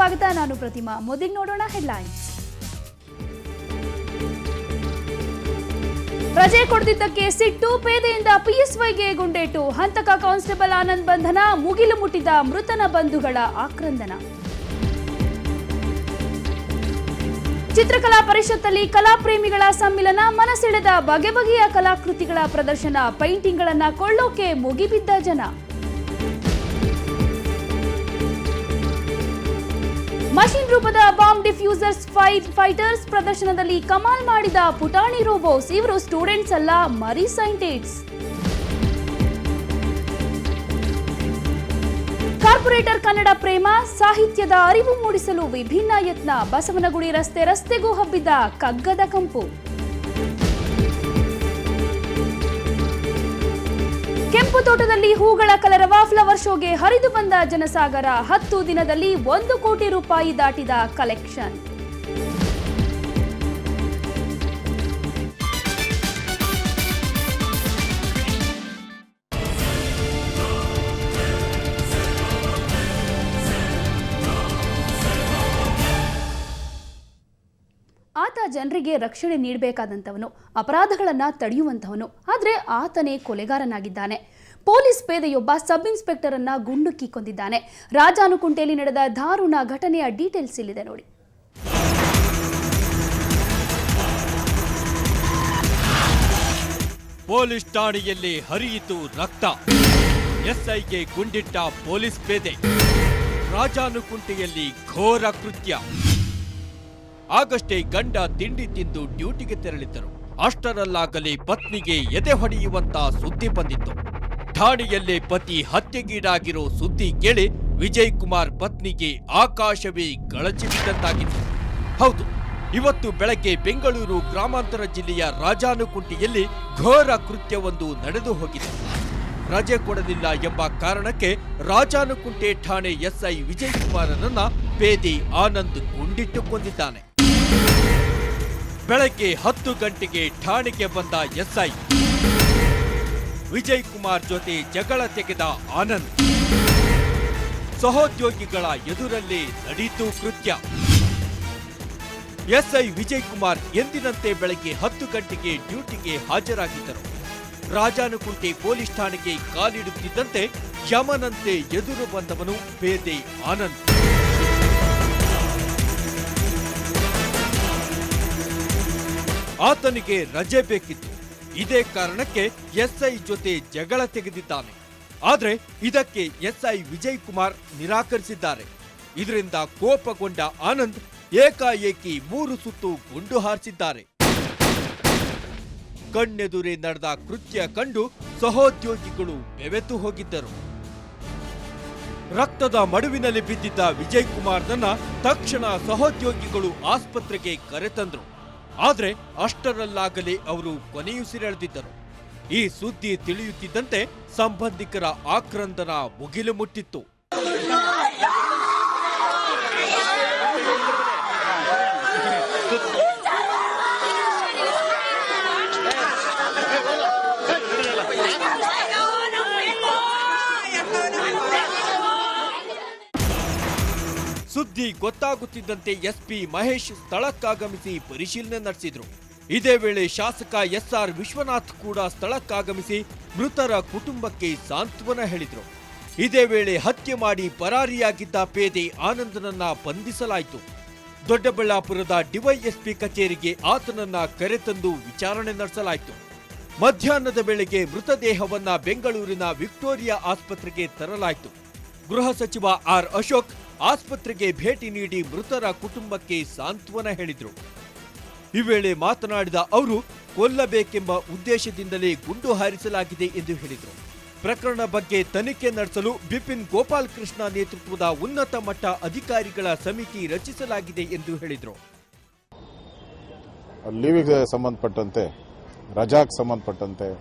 ಸ್ವಾಗತ. ನಾನು ಪ್ರತಿಮಾ. ಮೊದಲಿಗೆ ನೋಡೋಣ ಹೆಡ್ಲೈನ್ಸ್. ರಜೆ ಕೊಡದಿದ್ದಕ್ಕೆ ಸಿಟ್ಟು, ಪೇದೆಯಿಂದ ಪಿಎಸ್ವೈಗೆ ಗುಂಡೇಟು, ಹಂತಕ ಕಾನ್ಸ್ಟೇಬಲ್ ಆನಂದ್ ಬಂಧನ, ಮುಗಿಲು ಮುಟ್ಟಿದ ಮೃತನ ಬಂಧುಗಳ ಆಕ್ರಂದನ. ಚಿತ್ರಕಲಾ ಪರಿಷತ್ತಲ್ಲಿ ಕಲಾಪ್ರೇಮಿಗಳ ಸಮ್ಮಿಲನ, ಮನಸೆಳೆದ ಬಗೆ ಬಗೆಯ ಕಲಾಕೃತಿಗಳ ಪ್ರದರ್ಶನ, ಪೈಂಟಿಂಗ್ಗಳನ್ನು ಕೊಳ್ಳೋಕೆ ಮುಗಿಬಿದ್ದ ಜನ. ಮಷಿನ್ ರೂಪದ ಬಾಂಬ್ ಡಿಫ್ಯೂಸರ್ಸ್ ಫೈಟರ್ಸ್ ಪ್ರದರ್ಶನದಲ್ಲಿ ಕಮಾಲ್ ಮಾಡಿದ ಪುಟಾಣಿ ರೋಬೋಸ್, ಇವರು ಸ್ಟೂಡೆಂಟ್ಸ್ ಅಲ್ಲ, ಮರಿ ಸೈಂಟಿಸ್ಟ್ಸ್. ಕಾರ್ಪೊರೇಟರ್ ಕನ್ನಡ ಪ್ರೇಮ, ಸಾಹಿತ್ಯದ ಅರಿವು ಮೂಡಿಸಲು ವಿಭಿನ್ನ ಯತ್ನ, ಬಸವನಗುಡಿ ರಸ್ತೆಗೂ ಹಬ್ಬಿದ ಕಗ್ಗದ ಕಂಪು. ಕೆಂಪು ತೋಟದಲ್ಲಿ ಹೂಗಳ ಕಲರವ, ಫ್ಲವರ್ ಶೋಗೆ ಹರಿದು ಬಂದ ಜನಸಾಗರ, 10 ದಿನದಲ್ಲಿ 1 ಕೋಟಿ ರೂಪಾಯಿ ದಾಟಿದ ಕಲೆಕ್ಷನ್. ಆತ ಜನರಿಗೆ ರಕ್ಷಣೆ ನೀಡಬೇಕಾದಂಥವನು, ಅಪರಾಧಗಳನ್ನು ತಡೆಯುವಂತಹವನು. ಆದರೆ ಆತನೇ ಕೊಲೆಗಾರನಾಗಿದ್ದಾನೆ. ಪೊಲೀಸ್ ಪೇದೆಯೊಬ್ಬ ಸಬ್ ಇನ್ಸ್ಪೆಕ್ಟರ್ ಅನ್ನ ಗುಂಡುಕ್ಕಿ ಕೊಂದಿದ್ದಾನೆ. ರಾಜಾನುಕುಂಟೆಯಲ್ಲಿ ನಡೆದ ದಾರುಣ ಘಟನೆಯ ಡೀಟೇಲ್ಸ್ ಇಲ್ಲಿದೆ ನೋಡಿ. ಪೊಲೀಸ್ ಠಾಣೆಯಲ್ಲಿ ಹರಿಯಿತು ರಕ್ತ, ಎಸ್ಐಗೆ ಗುಂಡಿಟ್ಟ ಪೊಲೀಸ್ ಪೇದೆ. ರಾಜಾನುಕುಂಟೆಯಲ್ಲಿ ಘೋರ ಕೃತ್ಯ. ಆಗಷ್ಟೇ ಗಂಡ ತಿಂಡಿ ತಿಂದು ಡ್ಯೂಟಿಗೆ ತೆರಳಿದ್ದರು. ಅಷ್ಟರಲ್ಲಾಗಲೇ ಪತ್ನಿಗೆ ಎದೆ ಹೊಡೆಯುವಂತ ಸುದ್ದಿ ಬಂದಿತ್ತು. ಠಾಣೆಯಲ್ಲೇ ಪತಿ ಹತ್ಯೆಗೀಡಾಗಿರೋ ಸುದ್ದಿ ಕೇಳಿ ವಿಜಯ್ ಕುಮಾರ್ ಪತ್ನಿಗೆ ಆಕಾಶವೇ ಗಳಚಿ ಬಿದ್ದಂತಾಗಿತ್ತು. ಹೌದು, ಇವತ್ತು ಬೆಳಗ್ಗೆ ಬೆಂಗಳೂರು ಗ್ರಾಮಾಂತರ ಜಿಲ್ಲೆಯ ರಾಜಾನುಕುಂಟೆಯಲ್ಲಿ ಘೋರ ಕೃತ್ಯವೊಂದು ನಡೆದು ಹೋಗಿದೆ. ರಜೆ ಕೊಡಲಿಲ್ಲ ಎಂಬ ಕಾರಣಕ್ಕೆ ರಾಜಾನುಕುಂಟೆ ಠಾಣೆ ಎಸ್ಐ ವಿಜಯ್ ಕುಮಾರನನ್ನ ಪೇದೆ ಆನಂದ್ ಗುಂಡಿಟ್ಟು ಕೊಂದಿದ್ದಾನೆ. ಬೆಳಗ್ಗೆ 10 ಗಂಟೆಗೆ ಠಾಣೆಗೆ ಬಂದ ಎಸ್ಐ ವಿಜಯ್ ಕುಮಾರ್ ಜೊತೆ ಜಗಳ ತೆಗೆದ ಆನಂದ್. ಸಹೋದ್ಯೋಗಿಗಳ ಎದುರಲ್ಲೇ ನಡೆಯಿತು ಕೃತ್ಯ. ಎಸ್ಐ ವಿಜಯ್ ಕುಮಾರ್ ಎಂದಿನಂತೆ ಬೆಳಗ್ಗೆ 10 ಗಂಟೆಗೆ ಡ್ಯೂಟಿಗೆ ಹಾಜರಾಗಿದ್ದರು. ರಾಜಾನುಕುಂಟೆ ಪೊಲೀಸ್ ಠಾಣೆಗೆ ಕಾಲಿಡುತ್ತಿದ್ದಂತೆ ಯಮನಂತೆ ಎದುರು ಬಂದವನು ಪೇದೆ ಆನಂದ್. ಆತನಿಗೆ ರಜೆ ಬೇಕಿತ್ತು. ಇದೇ ಕಾರಣಕ್ಕೆ ಎಸ್ಐ ಜೊತೆ ಜಗಳ ತೆಗೆದಿದ್ದಾನೆ. ಆದ್ರೆ ಇದಕ್ಕೆ ಎಸ್ಐ ವಿಜಯ್ ಕುಮಾರ್ ನಿರಾಕರಿಸಿದ್ದಾರೆ. ಇದರಿಂದ ಕೋಪಗೊಂಡ ಆನಂದ್ ಏಕಾಏಕಿ 3 ಸುತ್ತು ಗುಂಡು ಹಾರಿಸಿದ್ದಾರೆ. ಕಣ್ಣೆದುರೇ ನಡೆದ ಕೃತ್ಯ ಕಂಡು ಸಹೋದ್ಯೋಗಿಗಳು ಬೆವೆತು ಹೋಗಿದ್ದರು. ರಕ್ತದ ಮಡುವಿನಲ್ಲಿ ಬಿದ್ದಿದ್ದ ವಿಜಯ್ ಕುಮಾರ್ನನ್ನ ತಕ್ಷಣ ಸಹೋದ್ಯೋಗಿಗಳು ಆಸ್ಪತ್ರೆಗೆ ಕರೆತಂದ್ರು. ಆದ್ರೆ ಅಷ್ಟರಲ್ಲಾಗಲೇ ಅವರು ಕೊನೆಯುಸಿರೆಳೆದಿದ್ದರು. ಈ ಸುದ್ದಿ ತಿಳಿಯುತ್ತಿದ್ದಂತೆ ಸಂಬಂಧಿಕರ ಆಕ್ರಂದನ ಮುಗಿಲು ಮುಟ್ಟಿತ್ತು. ಸುದ್ದಿ ಗೊತ್ತಾಗುತ್ತಿದ್ದಂತೆ ಎಸ್ಪಿ ಮಹೇಶ್ ಸ್ಥಳಕ್ಕಾಗಮಿಸಿ ಪರಿಶೀಲನೆ ನಡೆಸಿದ್ರು. ಇದೇ ವೇಳೆ ಶಾಸಕ ಎಸ್ಆರ್ ವಿಶ್ವನಾಥ್ ಕೂಡ ಸ್ಥಳಕ್ಕಾಗಮಿಸಿ ಮೃತರ ಕುಟುಂಬಕ್ಕೆ ಸಾಂತ್ವನ ಹೇಳಿದ್ರು. ಇದೇ ವೇಳೆ ಹತ್ಯೆ ಮಾಡಿ ಪರಾರಿಯಾಗಿದ್ದ ಪೇದೆ ಆನಂದನನ್ನ ಬಂಧಿಸಲಾಯಿತು. ದೊಡ್ಡಬಳ್ಳಾಪುರದ ಡಿವೈಎಸ್ಪಿ ಕಚೇರಿಗೆ ಆತನನ್ನ ಕರೆತಂದು ವಿಚಾರಣೆ ನಡೆಸಲಾಯಿತು. ಮಧ್ಯಾಹ್ನದ ವೇಳೆಗೆ ಮೃತದೇಹವನ್ನ ಬೆಂಗಳೂರಿನ ವಿಕ್ಟೋರಿಯಾ ಆಸ್ಪತ್ರೆಗೆ ತರಲಾಯಿತು. ಗೃಹ ಸಚಿವ ಆರ್ ಅಶೋಕ್ ಆಸ್ಪತ್ರೆಗೆ ಭೇಟಿ ನೀಡಿ ಮೃತರ ಕುಟುಂಬಕ್ಕೆ ಸಾಂತ್ವನ ಹೇಳಿದ್ರು. ಈ ವೇಳೆ ಮಾತನಾಡಿದ ಅವರು, ಕೊಲ್ಲಬೇಕೆಂಬ ಉದ್ದೇಶದಿಂದಲೇ ಗುಂಡು ಹಾರಿಸಲಾಗಿದೆ ಎಂದು ಹೇಳಿದರು. ಪ್ರಕರಣ ಬಗ್ಗೆ ತನಿಖೆ ನಡೆಸಲು ಬಿಪಿನ್ ಗೋಪಾಲ್ ಕೃಷ್ಣ ನೇತೃತ್ವದ ಉನ್ನತ ಮಟ್ಟ ಅಧಿಕಾರಿಗಳ ಸಮಿತಿ ರಚಿಸಲಾಗಿದೆ ಎಂದು ಹೇಳಿದರು. ಲೀವಿಗೆ ಸಂಬಂಧಪಟ್ಟಂತೆ, ರಜಾಕ್ಕೆ ಸಂಬಂಧಪಟ್ಟಂತೆ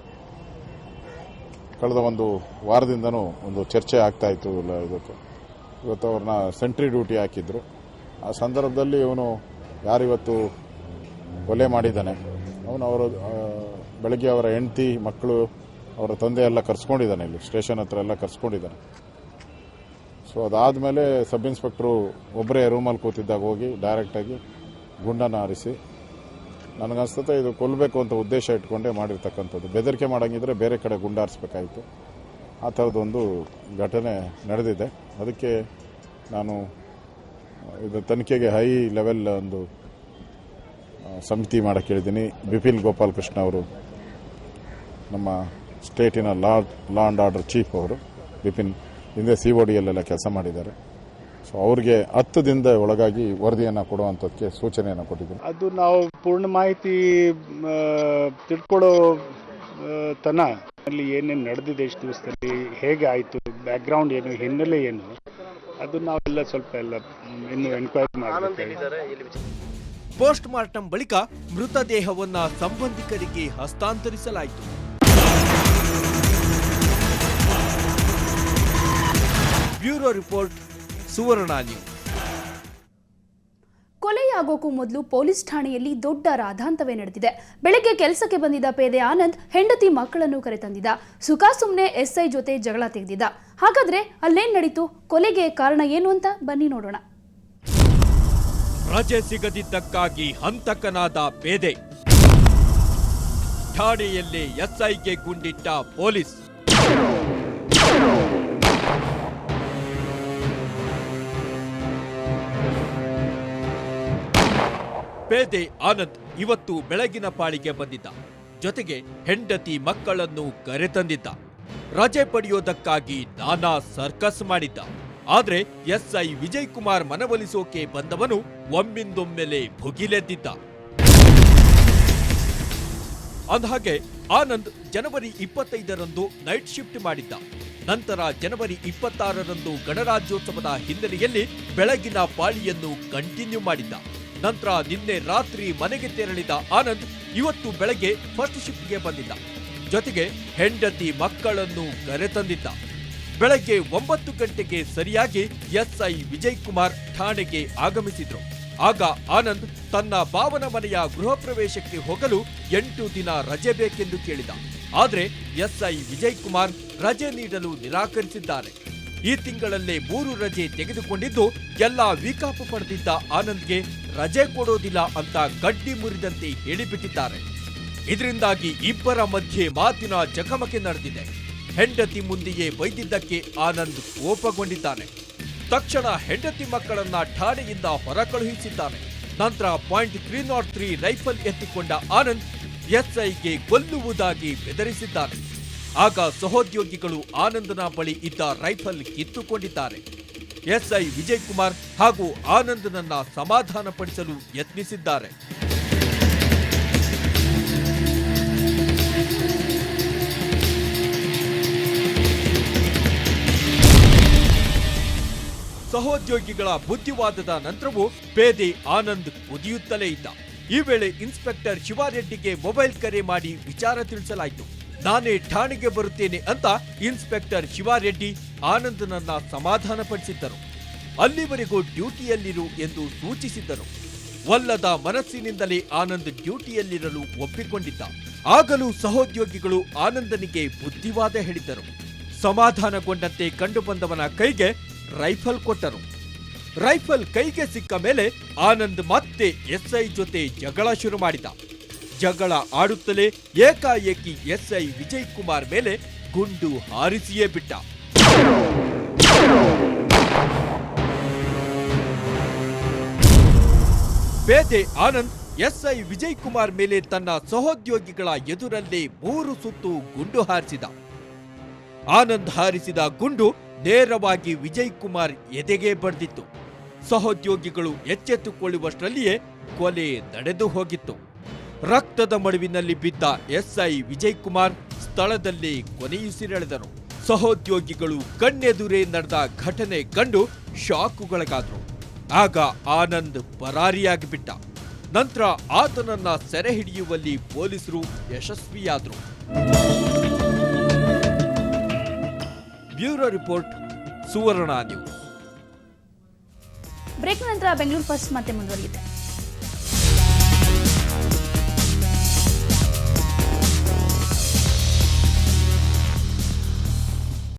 ಕಳೆದ 1 ವಾರದಿಂದನೂ ಒಂದು ಚರ್ಚೆ ಆಗ್ತಾ ಇತ್ತು. ಇವತ್ತು ಅವ್ರನ್ನ ಸೆಂಟ್ರಿ ಡ್ಯೂಟಿ ಹಾಕಿದ್ರು. ಆ ಸಂದರ್ಭದಲ್ಲಿ ಇವನು ಯಾರಿವತ್ತು ಕೊಲೆ ಮಾಡಿದ್ದಾನೆ ಅವನು ಬೆಳಗ್ಗೆ ಅವರ ಹೆಂಡತಿ, ಮಕ್ಕಳು, ಅವರ ತಂದೆ ಎಲ್ಲ ಕರ್ಸ್ಕೊಂಡಿದ್ದಾನೆ. ಇಲ್ಲಿ ಸ್ಟೇಷನ್ ಹತ್ರ ಎಲ್ಲ ಕರ್ಸ್ಕೊಂಡಿದ್ದಾನೆ. ಸೊ ಅದಾದಮೇಲೆ ಸಬ್ ಇನ್ಸ್ಪೆಕ್ಟ್ರು ಒಬ್ಬರೇ ರೂಮಲ್ಲಿ ಕೂತಿದ್ದಾಗ ಹೋಗಿ ಡೈರೆಕ್ಟಾಗಿ ಗುಂಡನ್ನು ಹಾರಿಸಿ, ನನಗನ್ಸುತ್ತೆ ಇದು ಕೊಲ್ಲಬೇಕು ಅಂತ ಉದ್ದೇಶ ಇಟ್ಕೊಂಡೇ ಮಾಡಿರ್ತಕ್ಕಂಥದ್ದು. ಬೆದರಿಕೆ ಮಾಡೋಂಗಿದ್ರೆ ಬೇರೆ ಕಡೆ ಗುಂಡಾರಿಸ್ಬೇಕಾಯಿತು. ಆ ಥರದೊಂದು ಘಟನೆ ನಡೆದಿದೆ. ಅದಕ್ಕೆ ನಾನು ಇದು ತನಿಖೆಗೆ ಹೈ ಲೆವೆಲ್ ಒಂದು ಸಮಿತಿ ಮಾಡಕ್ಕೆ ಹೇಳಿದ್ದೀನಿ. ಬಿಪಿನ್ ಗೋಪಾಲ್ ಕೃಷ್ಣ ಅವರು, ನಮ್ಮ ಸ್ಟೇಟಿನ ಲಾ ಆ್ಯಂಡ್ ಆರ್ಡರ್ ಚೀಫ್ ಅವರು, ಬಿಪಿನ್ ಹಿಂದೆ CODಯಲ್ಲೆಲ್ಲ ಕೆಲಸ ಮಾಡಿದ್ದಾರೆ. ಸೊ ಅವ್ರಿಗೆ 10 ದಿನದ ಒಳಗಾಗಿ ವರದಿಯನ್ನು ಕೊಡುವಂಥದ್ದಕ್ಕೆ ಸೂಚನೆಯನ್ನು ಕೊಟ್ಟಿದ್ದೀನಿ. ಅದು ನಾವು ಪೂರ್ಣ ಮಾಹಿತಿ ತಿಳ್ಕೊಳ್ಳೋ ತನ ಅಲ್ಲಿ ಏನೇನು ನಡೆದಿದೆ, ಎಷ್ಟು ದಿವಸದಲ್ಲಿ ಹೇಗೆ ಆಯಿತು, ಬ್ಯಾಕ್ಗ್ರೌಂಡ್ ಏನು, ಹಿನ್ನೆಲೆ ಏನು, ಅದು ನಾವೆಲ್ಲ ಸ್ವಲ್ಪ ಎಲ್ಲ ಇನ್ನು ಎನ್ಕ್ವೈರಿ ಮಾಡಬೇಕು. ಪೋಸ್ಟ್ ಮಾರ್ಟಂ ಬಳಿಕ ಮೃತದೇಹವನ್ನ ಸಂಬಂಧಿಕರಿಗೆ ಹಸ್ತಾಂತರಿಸಲಾಯಿತು. ಬ್ಯೂರೋ ರಿಪೋರ್ಟ್, ಸುವರ್ಣ ನ್ಯೂಸ್. ಕೊಲೆಯಾಗೋಕ್ಕೂ ಮೊದಲು ಪೊಲೀಸ್ ಠಾಣೆಯಲ್ಲಿ ದೊಡ್ಡ ರಾಧಾಂತವೇ ನಡೆದಿದೆ. ಬೆಳಗ್ಗೆ ಕೆಲಸಕ್ಕೆ ಬಂದಿದ್ದ ಪೇದೆ ಆನಂದ್ ಹೆಂಡತಿ ಮಕ್ಕಳನ್ನು ಕರೆತಂದಿದ್ದ. ಸುಖಾಸುಮ್ನೆ SI ಜೊತೆ ಜಗಳ ತೆಗೆದಿದ್ದ. ಹಾಗಾದ್ರೆ ಅಲ್ಲೇನ್ ನಡೀತು, ಕೊಲೆಗೆ ಕಾರಣ ಏನು ಅಂತ ಬನ್ನಿ ನೋಡೋಣ. ರಜೆ ಸಿಗದಿದ್ದಕ್ಕಾಗಿ ಹಂತಕನಾದ ಪೇದೆ, ಠಾಣೆಯಲ್ಲೇ SIಗೆ ಗುಂಡಿಟ್ಟ ಪೊಲೀಸ್. ಪೇದೆ ಆನಂದ್ ಇವತ್ತು ಬೆಳಗಿನ ಪಾಳಿಗೆ ಬಂದಿದ್ದ. ಜೊತೆಗೆ ಹೆಂಡತಿ ಮಕ್ಕಳನ್ನು ಕರೆತಂದಿದ್ದ. ರಜೆ ಪಡೆಯೋದಕ್ಕಾಗಿ ನಾನಾ ಸರ್ಕಸ್ ಮಾಡಿದ್ದ. ಆದ್ರೆ SI ವಿಜಯ್ ಕುಮಾರ್ ಮನವೊಲಿಸೋಕೆ ಬಂದವನು ಒಮ್ಮಿಂದೊಮ್ಮೆಲೆ ಭುಗಿಲೆದ್ದಿದ್ದ. ಅಂದಹಾಗೆ ಆನಂದ್ ಜನವರಿ 25ರಂದು ನೈಟ್ ಶಿಫ್ಟ್ ಮಾಡಿದ್ದ. ನಂತರ ಜನವರಿ 26ರಂದು ಗಣರಾಜ್ಯೋತ್ಸವದ ಹಿನ್ನೆಲೆಯಲ್ಲಿ ಬೆಳಗಿನ ಪಾಳಿಯನ್ನು ಕಂಟಿನ್ಯೂ ಮಾಡಿದ್ದ. ನಂತರ ನಿನ್ನೆ ರಾತ್ರಿ ಮನೆಗೆ ತೆರಳಿದ ಆನಂದ್ ಇವತ್ತು ಬೆಳಗ್ಗೆ ಫಸ್ಟ್ ಶಿಫ್ಟ್ಗೆ ಬಂದಿದ್ದ. ಜೊತೆಗೆ ಹೆಂಡತಿ ಮಕ್ಕಳನ್ನು ಕರೆತಂದಿದ್ದ. ಬೆಳಗ್ಗೆ 9 ಗಂಟೆಗೆ ಸರಿಯಾಗಿ SI ವಿಜಯ್ ಕುಮಾರ್ ಠಾಣೆಗೆ ಆಗಮಿಸಿದ್ರು. ಆಗ ಆನಂದ್ ತನ್ನ ಭಾವನ ಮನೆಯ ಗೃಹ ಪ್ರವೇಶಕ್ಕೆ ಹೋಗಲು 8 ದಿನ ರಜೆ ಬೇಕೆಂದು ಕೇಳಿದ. ಆದ್ರೆ SI ವಿಜಯ್ ಕುಮಾರ್ ರಜೆ ನೀಡಲು ನಿರಾಕರಿಸಿದ್ದಾರೆ. ಈ ತಿಂಗಳಲ್ಲೇ 3 ರಜೆ ತೆಗೆದುಕೊಂಡಿದ್ದು ಎಲ್ಲ ವೀಕಾಪ್ ಪಡೆದಿದ್ದ ಆನಂದ್ಗೆ ರಜೆ ಕೊಡೋದಿಲ್ಲ ಅಂತ ಗಡ್ಡಿ ಮುರಿದಂತೆ ಹೇಳಿಬಿಟ್ಟಿದ್ದಾರೆ. ಇದರಿಂದಾಗಿ ಇಬ್ಬರ ಮಧ್ಯೆ ಮಾತಿನ ಚಕಮಕಿ ನಡೆದಿದೆ. ಹೆಂಡತಿ ಮುಂದೆಯೇ ಬೈದಿದ್ದಕ್ಕೆ ಆನಂದ್ ಕೋಪಗೊಂಡಿದ್ದಾನೆ. ತಕ್ಷಣ ಹೆಂಡತಿ ಮಕ್ಕಳನ್ನ ಠಾಣೆಯಿಂದ ಹೊರಕಳುಹಿಸಿದ್ದಾನೆ. ನಂತರ .303 ರೈಫಲ್ ಎತ್ತಿಕೊಂಡ ಆನಂದ್ SIಗೆ ಕೊಲ್ಲುವುದಾಗಿ ಬೆದರಿಸಿದ್ದಾನೆ. ಆಗ ಸಹೋದ್ಯೋಗಿಗಳು ಆನಂದನ ಬಳಿ ಇದ್ದ ರೈಫಲ್ ಕಿತ್ತುಕೊಂಡಿದ್ದಾರೆ. SI ವಿಜಯ್ ಕುಮಾರ್ ಹಾಗೂ ಆನಂದನನ್ನ ಸಮಾಧಾನಪಡಿಸಲು ಯತ್ನಿಸಿದ್ದಾರೆ. ಸಹೋದ್ಯೋಗಿಗಳ ಬುದ್ಧಿವಾದದ ನಂತರವೂ ಪೇದೆ ಆನಂದ್ ಕುದಿಯುತ್ತಲೇ ಇದ್ದ. ಈ ವೇಳೆ ಇನ್ಸ್ಪೆಕ್ಟರ್ ಶಿವಾರೆಡ್ಡಿಗೆ ಮೊಬೈಲ್ ಕರೆ ಮಾಡಿ ವಿಚಾರ ತಿಳಿಸಲಾಯಿತು. ನಾನೇ ಠಾಣೆಗೆ ಬರುತ್ತೇನೆ ಅಂತ ಇನ್ಸ್ಪೆಕ್ಟರ್ ಶಿವಾರೆಡ್ಡಿ ಆನಂದನನ್ನ ಸಮಾಧಾನಪಡಿಸಿದ್ದರು. ಅಲ್ಲಿವರೆಗೂ ಡ್ಯೂಟಿಯಲ್ಲಿರು ಎಂದು ಸೂಚಿಸಿದ್ದರು. ಒಲ್ಲದ ಮನಸ್ಸಿನಿಂದಲೇ ಆನಂದ್ ಡ್ಯೂಟಿಯಲ್ಲಿರಲು ಒಪ್ಪಿಕೊಂಡಿದ್ದ. ಆಗಲೂ ಸಹೋದ್ಯೋಗಿಗಳು ಆನಂದನಿಗೆ ಬುದ್ಧಿವಾದ ಹೇಳಿದ್ದರು. ಸಮಾಧಾನಗೊಂಡಂತೆ ಕಂಡುಬಂದವನ ಕೈಗೆ ರೈಫಲ್ ಕೊಟ್ಟರು. ರೈಫಲ್ ಕೈಗೆ ಸಿಕ್ಕ ಮೇಲೆ ಆನಂದ್ ಮತ್ತೆ SI ಜೊತೆ ಜಗಳ ಶುರು ಮಾಡಿದ. ಜಗಳ ಆಡುತ್ತಲೇ ಏಕಾಏಕಿ SI ವಿಜಯ್ ಕುಮಾರ್ ಮೇಲೆ ಗುಂಡು ಹಾರಿಸಿಯೇ ಬಿಟ್ಟ. ಪೇದೆ ಆನಂದ್ SI ವಿಜಯ್ ಕುಮಾರ್ ಮೇಲೆ ತನ್ನ ಸಹೋದ್ಯೋಗಿಗಳ ಎದುರಲ್ಲೇ 3 ಸುತ್ತು ಗುಂಡು ಹಾರಿಸಿದ. ಆನಂದ್ ಹಾರಿಸಿದ ಗುಂಡು ನೇರವಾಗಿ ವಿಜಯ್ ಕುಮಾರ್ ಎದೆಗೆ ಬಡಿದಿತ್ತು. ಸಹೋದ್ಯೋಗಿಗಳು ಎಚ್ಚೆತ್ತುಕೊಳ್ಳುವಷ್ಟರಲ್ಲಿಯೇ ಕೊಲೆ ನಡೆದು ಹೋಗಿತ್ತು. ರಕ್ತದ ಮಡುವಿನಲ್ಲಿ ಬಿದ್ದ SI ವಿಜಯ್ ಕುಮಾರ್ ಸ್ಥಳದಲ್ಲೇ ಕೊನೆಯುಸಿರೆಳೆದರು. ಸಹೋದ್ಯೋಗಿಗಳು ಕಣ್ಣೆದುರೇ ನಡೆದ ಘಟನೆ ಕಂಡು ಶಾಕುಗೊಳಗಾದ್ರು. ಆಗ ಆನಂದ್ ಪರಾರಿಯಾಗಿಬಿಟ್ಟ. ನಂತರ ಆತನನ್ನ ಸೆರೆ ಹಿಡಿಯುವಲ್ಲಿ ಪೊಲೀಸರು ಯಶಸ್ವಿಯಾದರು. ಬ್ಯೂರೋ ರಿಪೋರ್ಟ್, ಸುವರ್ಣ ನ್ಯೂಸ್. ಬ್ರೇಕ್ ನಂತರ ಬೆಂಗಳೂರು ಫಸ್ಟ್ ಮತ್ತೆ ಮುಂದುವರಿಯುತ್ತೆ.